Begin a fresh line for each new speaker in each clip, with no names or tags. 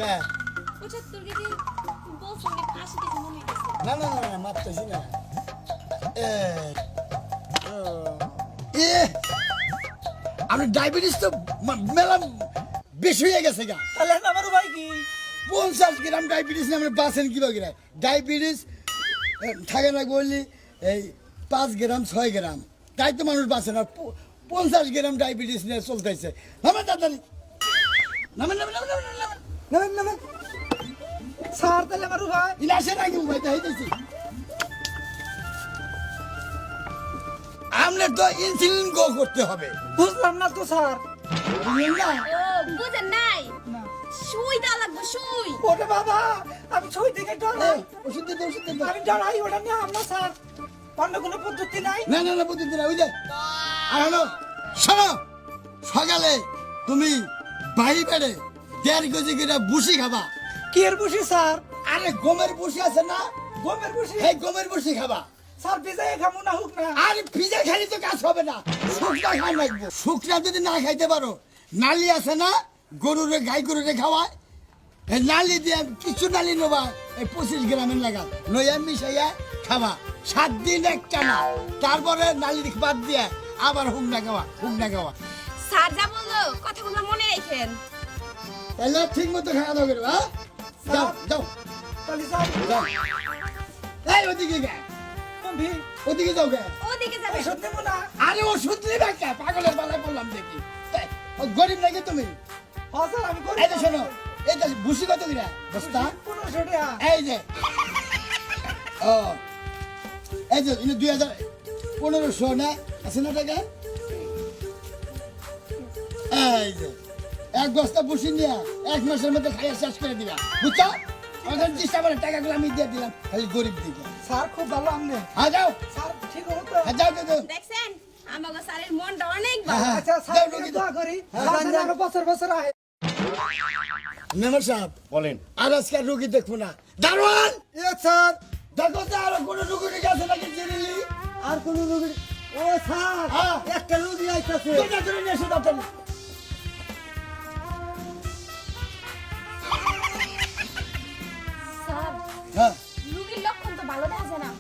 কে
75 KG বলছেন 80 KG মনে হইতেছে।
না মাপতেছি না এ আমি ডায়াবেটিস তো মেলা বেশি হয়ে গেছে গা।
তাহলে আমার ভাই কি
50 গ্রাম ডায়াবেটিস নিয়ে আমরা বাঁচেন কিভাবে ডায়াবেটিস থাকে না বললি এই 5 গ্রাম 6 গ্রাম তাই তো মানুষ বাঁচে না 50 গ্রাম ডায়াবেটিস নিয়ে চলতেছে নামেন তাড়াতাড়ি নামেন
স্যার তাহলে আমার ভাই
ইলাসে নাকি উপায়টা হইতেছি আমনে তো ইনসুলিন গো করতে হবে
বুঝলাম না তো স্যার
বুঝলেন না
ও বুঝেন নাই
না
সুই দেওয়া লাগবে সুই।
ওরে বাবা আমি ছয় থেকে ডরাই
ওষুধ দে
আমি ডরাই ওটা নিয়ে আমরা স্যার অন্য কোনো পদ্ধতি নাই
না বুঝতে না বুঝলে আর হলো শোনো সকালে তুমি বাড়ি বেড়ে 1.5 কেজি করে বুসি খাবা
কি এর বসি স্যার
আরে গমের বুসি আছে না
গমের বসি
এই গমের বুসি খাবা
স্যার ভিজাই খামু না হোক না
আর ভিজে খালি তো কাজ হবে না শুকনা খাই লাগবে শুকনা যদি না খাইতে পারো নালি আছে না গরুরে গাই গরুরে খাওয়ায় এই নালি দিয়ে কিছু নালি নেবা এই 25 গ্রামের লাগা লইয়া মিশাইয়া খাবা 7 দিন একটা না তারপরে নালি বাদ দিয়ে আবার হুগনা খাওয়া
স্যার যা বললো কথাগুলো মনে রাখেন।
তাহলে ঠিক মতো খাওয়া দাওয়া করবে হ্যাঁ যাও
তাহলে স্যার
যাও এই ওদিকে গে
কমবি
ওদিকে যাও গে
ওদিকে যাবে।
ওষুধ নেবো না
আরে ওষুধ নিবে কে পাগলের পালায় বললাম দেখি এই, ও গরিব নাকি তুমি
হ্যাঁ স্যার আমি করি
এই যে শোনো এই যে বুসি কত দিরা বস্তা
1500 টাকা
এই যে ও এই যে 2015 না আছে না টাকা এই যে এক বস্তা বুসি নিয়ে 1 মাসের মধ্যে খাইয়া শেষ করে দিবা বুঝছো আমাদের চেষ্টা করে টাকাগুলো আমি দিয়ে দিলাম খালি গরিব দিকে
স্যার খুব ভালো আমনে
হ্যাঁ যাও
স্যার ঠিক হলো তো
যাও
দেখছেন আমাগো স্যারের মনটা অনেক
হ্যাঁ,
ভালো।
হ্যাঁ।
আচ্ছা স্যার
যাও,
আমি
রুগী
দোয়া করি
হ্যাঁ,
স্যার
যান,
যেন আরো বছর আহে
মেম্বার সাহেব
বলেন
আর আজকে রুগী দেখবো না দারোয়ান
স্যার
দেখো তো আর কোনো রুগী গেছে নাকি চিনিলি
আর কোন রোগী ও স্যার
হ্যাঁ।
একটা রোগী আইতাছে
দুইটা করে নিয়ে এসো তাড়াতাড়ি।
স্যার
হ্যাঁ
রুগীর লক্ষণ তো ভালো দেখা যায় না।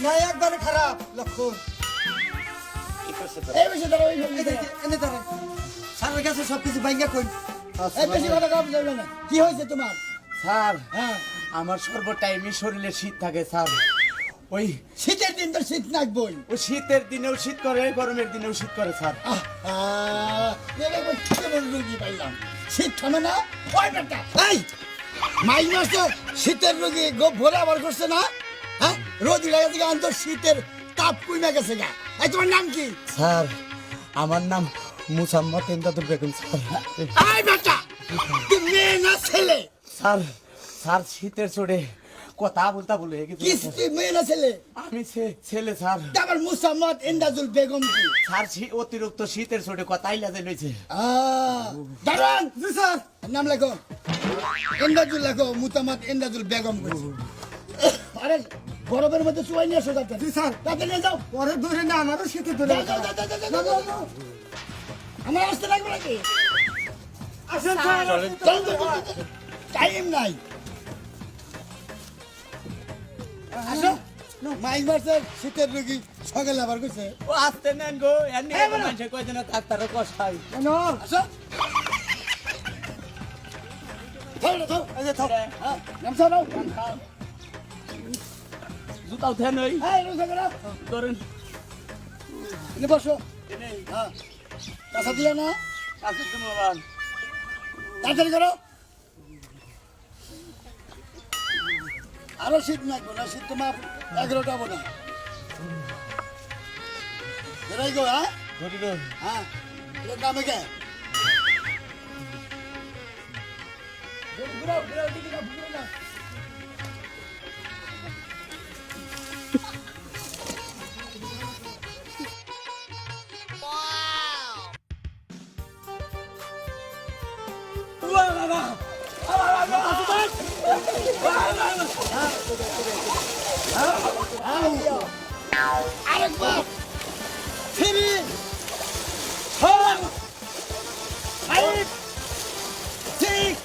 না একবারে খারাপ লক্ষণ
এই বেশি দাঁড়াও এই বেশি দাঁড়াও।
এনে ধরে স্যারের কাছে সবকিছু ভাঙ্গা কই
এই বেশি কথা কম যাবে না কি হয়েছে তোমার
স্যার
হ্যাঁ
আমার সর্ব টাইমে শরীরে শীত থাকে স্যার ওই
শীতের দিন তো শীত নাকবই
ওই শীতের দিনেও শীত করে গরমের দিনেও শীত করে স্যার
রুগী পাইলাম শীত থামে না ওই বেটা এই মাই মাসে শীতের রুগী গোপ ভরে আবার করছে না হ্যাঁ রোদ লাগা থেকে আন্তর শীতের তাপ কমে গেছে গা এই তোমার নাম কি
স্যার আমার নাম মুসাম্মদ ইমদাদুল বেগম স্যার
এই বেটা তুই মেয়ে না ছেলে
স্যার স্যার শীতের চড়ে কথা বলতা বলে
কি তুই মেয়ে না ছেলে
আমি ছেলে স্যার
তারপর মুসাম্মদ ইন্দাজুল বেগম কি
স্যার অতিরিক্ত শীতের চড়ে কথাই লাজে লইছে
দারোয়ান জি স্যার নাম লেখো ইন্দাজুল লেখো মুসাম্মদ ইন্দাজুল বেগম কইছে আরে গরমের মধ্যে চুয়াই নিয়ে এসো তাতে জি স্যার তাতে নিয়ে যাও
পরে ধরে না আমারও শীতে ধরে
যাও। আমার আসতে লাগবে নাকি
আসেন স্যার
টাইম নাই আসো মাইক মারছে শীতের রোগী সকালে আবার কইছে
ও আসতে নেন গো এমনি মানুষে কয় যেন ডাক্তার কষাই
কেন আসো থাও
এই যে থাক
নামছো নাও
জুতা উঠে নই
এই রোজা করো
ধরেন
এনে বসো হ্যাঁ কাঁচা দিও না
কাছে তুমি বাবা
তাড়াতাড়ি করো আরো শীত নাকবো না শীত তোমার 11টা হবো না বেড়াই গো হ্যাঁ
ধরি রই
হ্যাঁ এর দামে কে ঘুরাও ঘুরাও দিকে যাও ঘুরে যাও আরেকবার 3 4 5 6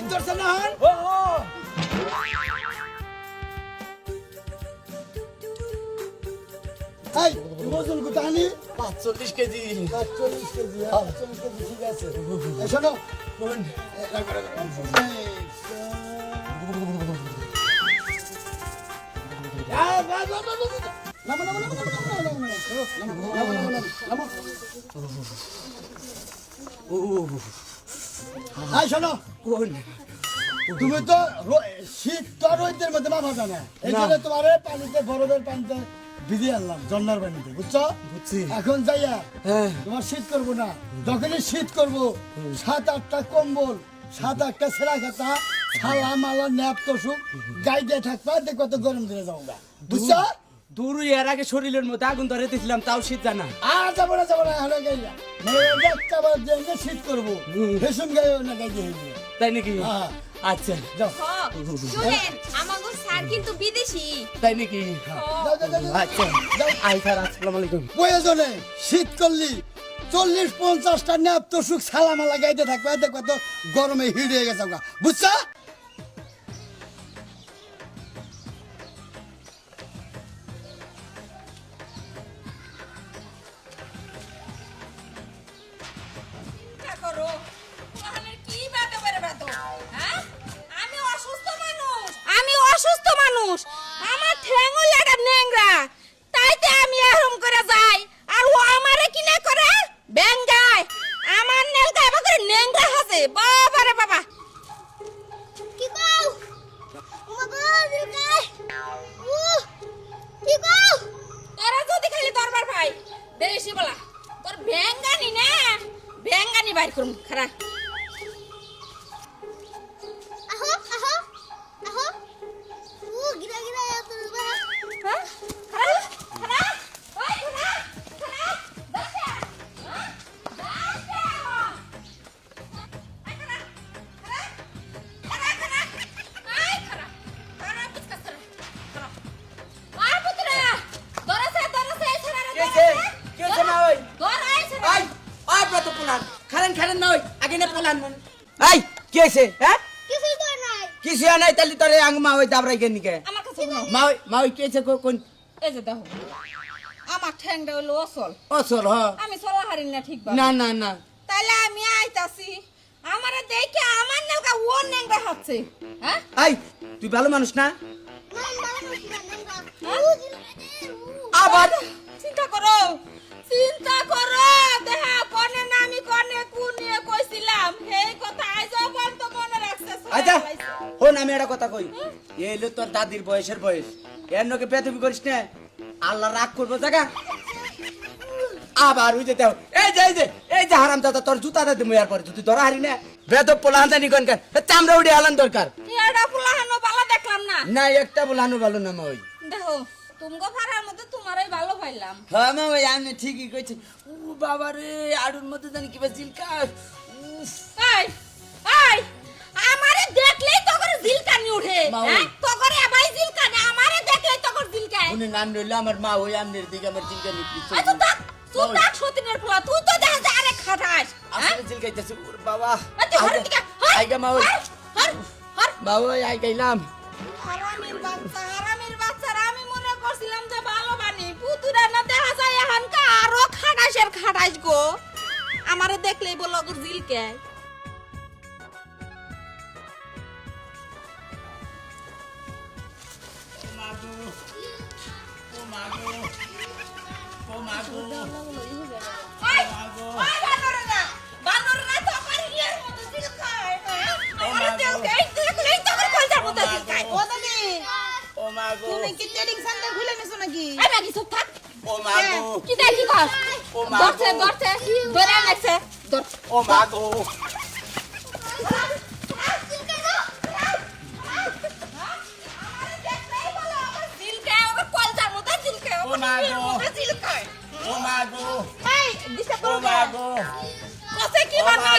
শীত ধরছে না হন
ও
এই ওজন কত আনি
45 কেজি
40 কেজি 40 কেজি ঠিক আছে এই শোনো
কোন
শোনো
কোন
তুমি তো শীত তো রোদের মধ্যে মাথা জানা এই জন্য তোমার পানিতে বরফের পানিতে ভিজিয়ে আনলাম জন্নার পানিতে বুঝছো
বুঝছি।
এখন যাইয়া
হ্যাঁ
তোমার শীত করবো না যখনই শীত করবো 7-8টা কম্বল 7-8টা সেরা খাতা ছালা মালা ন্যাপ তোষুক গাই দিয়ে থাকবা দেখো তো গরম দিনে যাবো গা বুঝছো
দূর এর আগে শরীরের মধ্যে আগুন ধরে দিয়েছিলাম তাও শীত জানা
আর যাবো না হলে গাইয়া একটা বার যে শীত করবো ভেসুন গাইও না গাই দিয়ে হইবে।
তাই নাকি
হ্যাঁ।
আচ্ছা
যাও
শুনেন আমাগো স্যার কিন্তু বিদেশি
তাই নাকি
যাও, যাও, যাও, যাও।
আচ্ছা
যাও।
আই স্যার আসসালামু আলাইকুম
প্রয়োজনে শীত করলি 40-50টা ন্যাপ তোষুক ছালা মালা গাইতে থাকবে দেখো তো গরমে হিট হয়ে গেছে গা বুঝছো
করো ওখানে কি বাতো বেরে বাতো হ্যাঁ আমি অসুস্থ মানুষ আমার ঠ্যাঙ্গু লাগা নেংরা তাইতে আমি এরকম করে যাই আর ও আমারে কি না করে বেঙ্গায় আমার নেলকা এবার করে নেংরা হাসে বাবা রে বাবা
কি কও ওমা গো দিলকাই কি কও
তোরা যদি খালি দরবার ভাই বেশি বলা তোর বেঙ্গানি না বেঙ্গানি বাইর করুম খারা
আহো আহো আহো গিরা গিরা এত বা
হ্যাঁ খারা খারা ওই খারা খারা দাসা হ্যাঁ দাসা আই খারা খারা খারা খারা আই খারা খারা বিস্কাস খারা আর পুত্রা দরসে ছড়া রে
কেছে না ওই
দরাই ছড়া
আই আই ব্রত পোলান খারেন না ওই আগে না পোলান আই কি হইছে হ্যাঁ
কিছুই তো নাই
কিছু নাই তাহলে তোরে আঙ্গমা ওই দাবরাই কেন নিকে
আমার কাছে নাও
মা ওই কি হইছে কোন
এই যে দেখো আমার ঠ্যাংটা হলো অসল
অসল হ
আমি চলা হারিন না ঠিক
না না না
তাইলে আমি আইতাছি আমারে দেখে আমার নেলকা ও নেংরা হচ্ছে হ্যাঁ
আই তুই ভালো মানুষ না
মান বালা মুশকিল না
আবার
চিন্তা করো দেখা কোনে না আমি কোনে কোনে কইছিলাম এই কথা আইজো বন্ধ মনে রাখছে
আচ্ছা হন আমি একটা কথা কই এই হলো তোর দাদির বয়সের বয়স এর নকে বেতবি করিস না আল্লাহ রাগ করবো জায়গা আবার ওই যে দেও এই যে হারাম দাদা তোর জুতা দে মুয়ার পরে তুই ধরা হারি না বেদব পোলা জানি কোন কার চামড়া উড়ে আলান দরকার
এডা ফুলাহানো বালা দেখলাম না
না একটা বলানো ভালো না মা ওই
দেখো তুমগো ফারার মধ্যে তোমারই ভালো পাইলাম
হ্যাঁ মা ওই আমি ঠিকই কইছি ও বাবা রে আড়ুর মধ্যে জানি কিবা জিলকা উফ
এই এই আমারে দেখলেই তো করে জিলকানি উঠে
মা,
হ্যাঁ
ওই।
তো করে আবাই জিলকানি আমারে দেখলেই তো করে জিলকায়
উনি নাম রইলো আমার মা ওই আমনের দিকে আমার জিলকা নিচ্ছি
আই তো তাক সতীনের ফুলা তুই তো দেখা যায় আরে খাটাস হ্যাঁ
আসলে জিলকাইতেছে ওর বাবা
এই তুই ঘরের দিকে হর
আইগা মা ওই
হর হর
বাবা ওই আই গেলাম
হারামির বাচ্চা আমি মনে করছিলাম যে ভালো বানি পুতুরা না দেখা যায় এখানকা আরো খাটাস গো আমারে দেখলেই বলো ওর জিলকে ওই বানরে না তো আমার ইয়ের মতো জিলকায় আমারে দেখলেই দেখলেই তো করে কলজার মতো জিলকায়
ও দাদি
ও মা গো
তুমি কি ট্রেনিং সেন্টার খুলে নিছো নাকি
আমি আগে চুপ থাক
ও মা গো
কি দেখি কর
ও মা
ধরছে
গো।
ধরে আনছে ধর
ও মা গো ও মা গো ও মা গো ও মা গো ও মা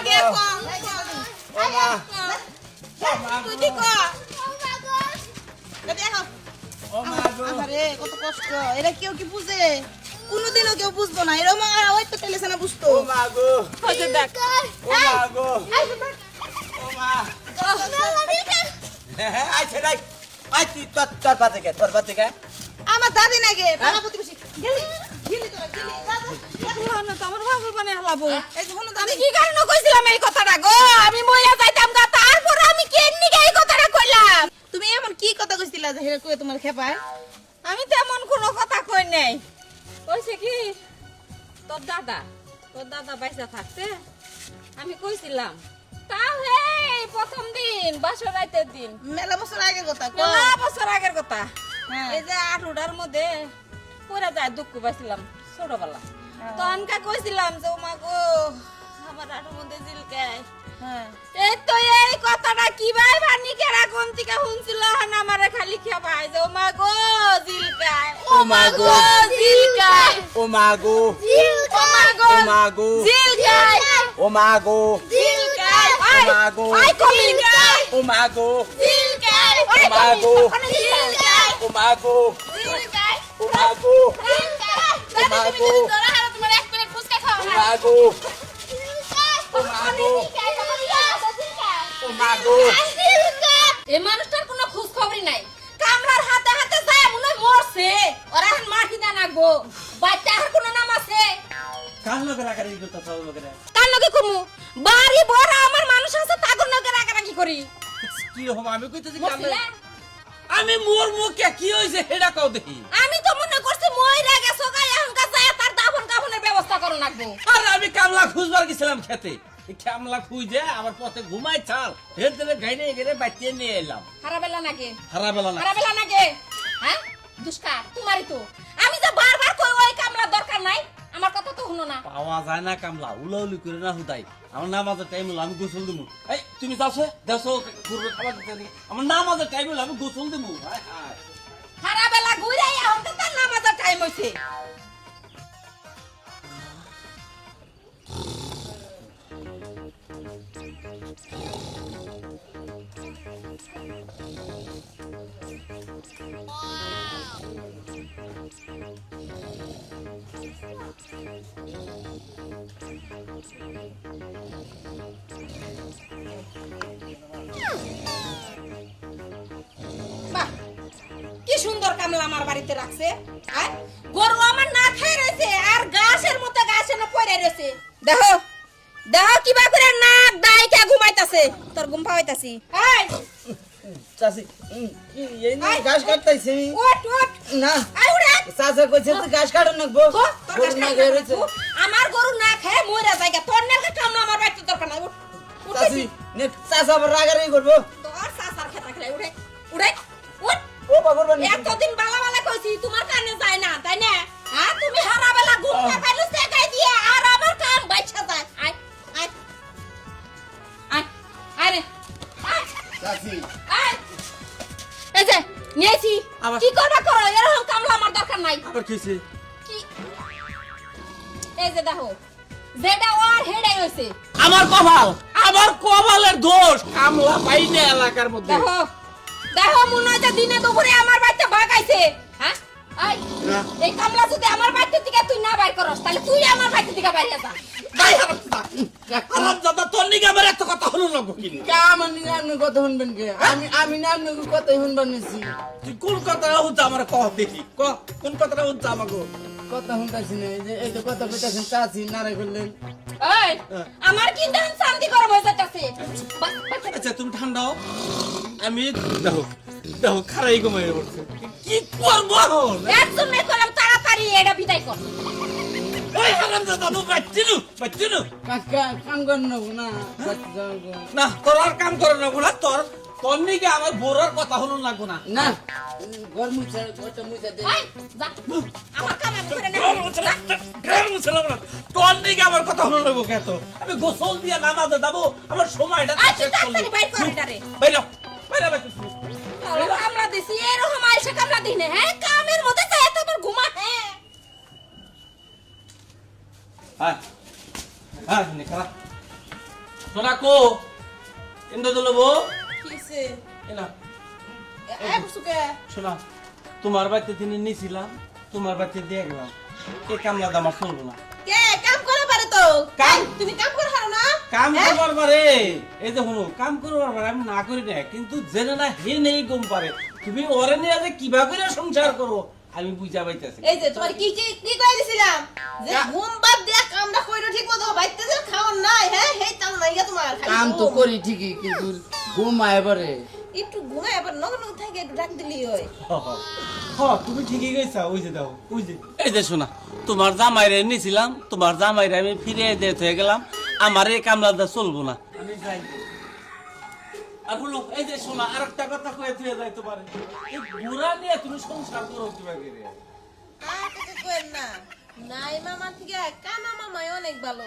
দেখো
ও মা গো
আরে কত কষ্ট এরা কেউ কি বুঝে কোনোদিনও কেউ বুঝবো না এরকম ওই তো টেলেছে না বুঝতো
ও মা গো ও মা গো ও মা আছে নাই আই তুই তোর পাতে কে
আমার দাদি নাকি পাড়া প্রতিবেশী গেলি গেলি তোরা গেলি
না তো আমার বাবু বানে হালাবো
এই যে হলো
আমি
দাদি
কি কারণে কইছিলাম এই কথাটা গো আমি মইয়া যাইতাম গা তারপর আমি কেননি এই কথাটা কইলাম
তুমি এমন কি কথা কইছিলা যে হেরে কই তোমার খেপায়
আমি তেমন কোনো কথা কই নাই কইছে কি তোর দাদা বাইসা থাকতে আমি কইছিলাম তাও এই প্রথম দিন বাসর রাতের দিন
মেলা বছর আগে কথা কও
মেলা বছর আগের কথা
হ্যাঁ।
এই যে 8টার মধ্যে পড়ে যায় দুঃখ পাইছিলাম ছোটবেলা তো আনকা কইছিলাম যে ওমা গো আমার আঠুর মধ্যে জিলকায়
হ্যাঁ
এই তো এই কথাটা কি ভাই বানি কেরা কোন থেকে শুনছিল না আমারে খালি খেপায় যে ওমা গো জিলকায়
ও মা গো
জিলকায়
ও মা গো
ও মা গো
ও মা গো
জিলকায়
ও মা গো
জিলকায়
ও মা গো
আই কমিং
ও মা গো
জিলকায়
ও মা গো
জিলকায়
ও মা গো
জিলকায়
ও মা গো
জিলকায় দাদা তুমি যদি ধরা হারা তোমার এক প্লেট ফুচকা খাও
ও মা গো ও মা গো ও মা গো
এই মানুষটার কোনো খোঁজ খবরই নাই কামলার হাতে হাতে যায় মনে হয় মরছে ওরা এখন মাটি দেন আগবো বাচ্চা আর কোনো নাম আছে
কাল লগের আকারে করতে সব লগের
কার লগে কমু বাড়ি বড় আমার মানুষ আছে তাগর লগে রাগারাগি করি
কি রকম আমি কইতেছি
বুঝলে?
আমি মোর মুখে কি হইছে হেডা কও দেখি
আমি তো মনে করছি মইরা গেছো গাই এখন কা যায় তার দাফন কাফনের ব্যবস্থা করো লাগবো
আর আমি কামলা খুঁজবার গেছিলাম খেতে এই কামলা খুঁজে আমার পথে ঘুমাই চাল হের তেলে গাইনে গেলে বাইতে নিয়ে এলাম
হারাবেলা নাকি
হারাবেলা না
হারাবেলা নাকি হ্যাঁ দুষ্কার তোমারই তো আমি যে বারবার কই ওই কামলা দরকার নাই আমার কথা তো শুনো না
পাওয়া যায় না কামলা উলাউলি করে না হুদাই আমার নামাজের টাইম হলো আমি গোসল দিমু এই তুমি যাওছো দেখছো করবে খাবার দিতে নেই আমার নামাজের টাইম হলো আমি গোসল দিমু হায় হায়
হারাবেলা ঘুরাই এখন তো তার নামাজের টাইম হইছে বাহ কি সুন্দর কামলা আমার বাড়িতে রাখছে আর গরু আমার না খাই রয়েছে আর ঘাসের মতো ঘাসে না পড়ে রয়েছে দেখো দেখো কিবা করে নাক দাইকা ঘুমাইতাছে তোর ঘুম পাওয়াইতাছি এই
চাচি এই না ঘাস কাটতাইছি
ওঠ ওঠ
না
আই উড়ে
চাচা কইছে তো ঘাস কাটন নাকবো গরু না গেরে রইছে
আমার গরু না খায় মইরা জায়গা তোর নাকে কামলা আমার বাড়িতে দরকার নাই উঠ
চাচি নে চাচা আবার রাগারাগি করবো
তোর সাসার খেতা খেলে উড়ে উড়ে উঠ
ও বাগর বানি
এতদিন বালা বালা কইছি তোমার কানে যায় না তাই না হ্যাঁ তুমি হারাবেলা ঘুম পাইলো সেকাই দিয়ে আর আমার কান বাইছা যায় আয় আয় আয় আয় রে আয়
চাচি
আয় এই যে নিয়েছি
আবার-
কি করবা করো এরকম কামলা আমার দরকার নাই
আবার কইছে
কি এই যে দেখো যেটা ওর হেডে হইছে
আমার কপালের দোষ কামলা পাই না এলাকার মধ্যে
দেখো দেখো মনে হয় যে দিনে দুপুরে আমার বাড়িতে ভাগাইছে হ্যাঁ আই এই কামলা যদি আমার বাড়িতে থেকে তুই না বাইর করস তাহলে তুই আমার বাড়িতে থেকে বাইরে যা
ভাই হারাম দাদা তোর নিকে আমার এত কথা হলো না কিনি
কামান নি আপনি কথা শুনবেন কে আমি না আপনি কথা শুনবার নিছি
তুই কোন কথাটা হচ্ছে আমার কহ দেখি ক কোন কথাটা হচ্ছে আমাকে
কথা শুনতাছি না এই যে কথা কইতাছেন চাচি নারে করলেন
এই আমার কি দান শান্তি গরম হয়ে যাচ্ছে
আচ্ছা তুমি ঠান্ডা হও আমি দেখো দেখো খারাই ঘুমাই পড়ছে কি করবো এখন
এর জন্য কলম তাড়াতাড়ি এটা বিদায় কর
ওই হারাম দাদা তো বাচ্চিনু
কাকা কাম করেন না
না তোর আর কাম করে না গোলা তোর তোর নিকে আমার বোরার কথা হলো না গোনা
না ঘর মুছা ঘরটা মুছা দে
এই যা আমার কাম আমি করে নেব
তোর নিকে আমার কথা হলো না কেত আমি গোসল দিয়া নামাজে যাবো আমার সময়টা
আই তুই
শেষ করলি
তাড়াতাড়ি বাইর কর এটারে
বাইরে বাইরে বাইরে
কামলা দিছি এরকম আইসা কামলা দিনে হ্যাঁ কামের মধ্যে চাই তো তোর ঘুমা হ্যাঁ
হ্যাঁ হ্যাঁ নিকলা তোরা কো ইন্দো দলবো
কিছে
এলা
এই বুসুকে
শোনা তোমার বাড়িতে তিনি নিছিলাম তোমার বাড়িতে দিয়ে গেলাম এই কামলা দামা চলবো না
কে কাম করে পারে তো
কাম-
তুমি কাম করে হারো না
কাম
হ্যাঁ?
করবার পারে, এই যে শুনো কাম করবার পারে, আমি না করি না, কিন্তু জেনে না হে নেই গম পারে। তুমি ওরে নিয়ে যে কিবা করে সংসার করো আমি বুঝা পাইতেছি।
এই যে তোমার কি কি কি কই দিছিলাম যে ঘুম বাদ দিয়া কামটা কইরো ঠিক মতো বাইতে যে খাওন নাই হ্যাঁ হেই তাল নাই গা তোমার খালি
কাম তো
ঘুম।
করি ঠিকই, কিন্তু ঘুমায় পরে।
একটু ঘুমায় আবার নগ নগ থাকে একটু ডাক দিলি হয়
তুমি ঠিকই কইছা, ওই যে দাও, ওই যে এই যে শোনা, তোমার জামাইরে নিছিলাম, তোমার জামাইরে আমি ফিরে দিয়ে হয়ে গেলাম, আমার এই কামলাটা চলবো না, আমি যাই। আর হলো এই যে শোনা, আরেকটা কথা কয়ে তুই যাই, তোমার এই বুড়া নিয়ে তুমি সংসার করো কিবা করে।
আর কিছু কইেন না নাই মামা থেকে কানা মামাই অনেক ভালো